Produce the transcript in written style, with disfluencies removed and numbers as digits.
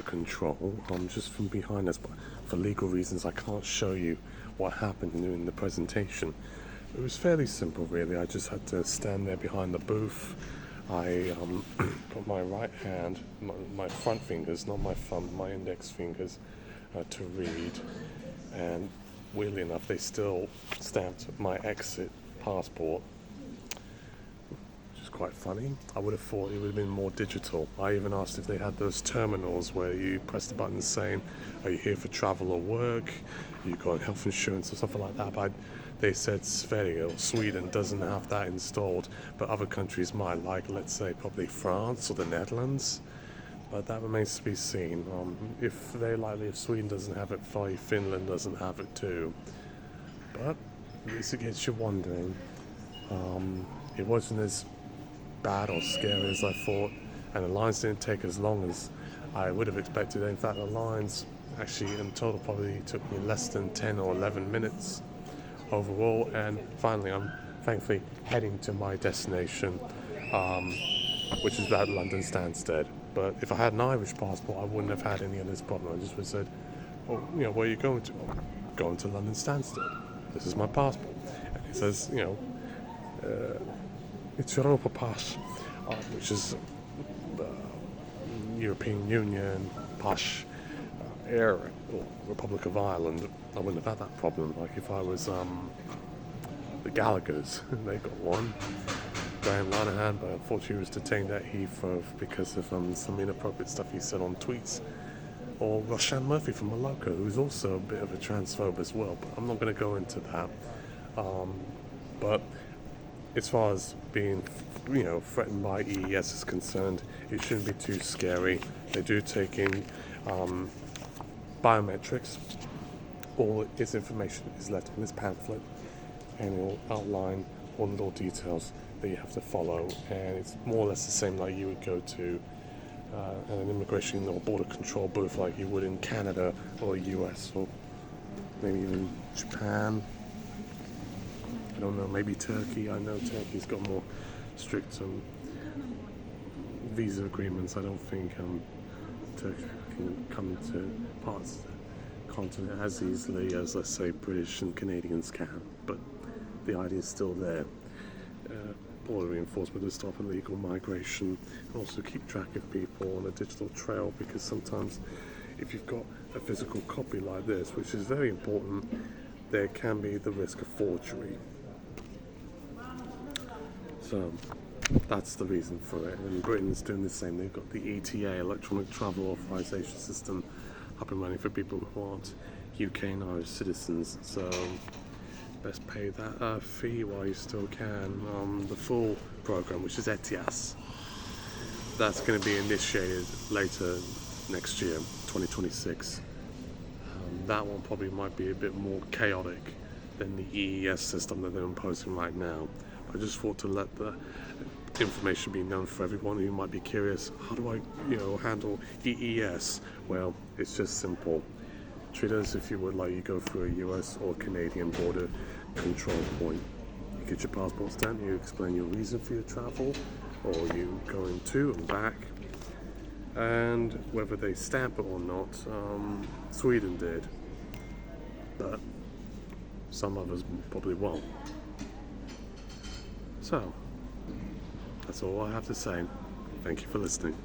control just from behind us, but for legal reasons I can't show you what happened during the presentation. It was fairly simple really. I just had to stand there behind the booth. I put my right hand, my front fingers, not my thumb, my index fingers, to read, and weirdly enough they still stamped my exit passport, which is quite funny. I would have thought it would have been more digital. I even asked if they had those terminals where you press the button saying, are you here for travel or work, you got health insurance or something like that, but they said Sverige or Sweden doesn't have that installed, but other countries might, like let's say probably France or the Netherlands, but that remains to be seen. If Sweden doesn't have it, Finland doesn't have it too, but at least it gets you wondering. It wasn't as bad or scary as I thought, and the lines didn't take as long as I would have expected. In fact, the lines actually in total probably took me less than 10 or 11 minutes overall, and finally I'm thankfully heading to my destination, which is at London Stansted. But if I had an Irish passport I wouldn't have had any of this problem. I just would have said, oh, where are you going to? Oh, going to London Stansted. This is my passport. And it says, it's Europa Pass, which is European Union Pass, Air or Republic of Ireland. I wouldn't have had that problem. Like if I was the Gallaghers, they got one. Graham Linehan, but unfortunately he was detained at Heathrow because of some inappropriate stuff he said on tweets. Or Roshan Murphy from Morocco, who's also a bit of a transphobe as well, but I'm not going to go into that. But as far as being, threatened by EES is concerned, it shouldn't be too scary. They do take in biometrics. All its information is left in this pamphlet, and it will outline all the little details that you have to follow, and it's more or less the same like you would go to an immigration or border control booth like you would in Canada or US or maybe even Japan. I don't know, maybe Turkey. I know Turkey's got more strict visa agreements. I don't think Turkey can come to parts of the continent as easily as, let's say, British and Canadians can, but the idea is still there. Border reinforcement to stop illegal migration, and also keep track of people on a digital trail, because sometimes if you've got a physical copy like this, which is very important, there can be the risk of forgery. So that's the reason for it, and Britain's doing the same. They've got the ETA, Electronic Travel Authorization System, up and running for people who aren't UK and Irish citizens, so best pay that fee while you still can. The full program, which is ETIAS, that's going to be initiated later next year, 2026. That one probably might be a bit more chaotic than the EES system that they're imposing right now. I just thought to let the information be known for everyone who might be curious. How do I, handle EES? Well, it's just simple. Treat it as if you would like you go through a US or Canadian border control point. You get your passport stamped, you explain your reason for your travel, or you going to and back, and whether they stamp it or not, Sweden did, but some others probably won't. So, that's all I have to say. Thank you for listening.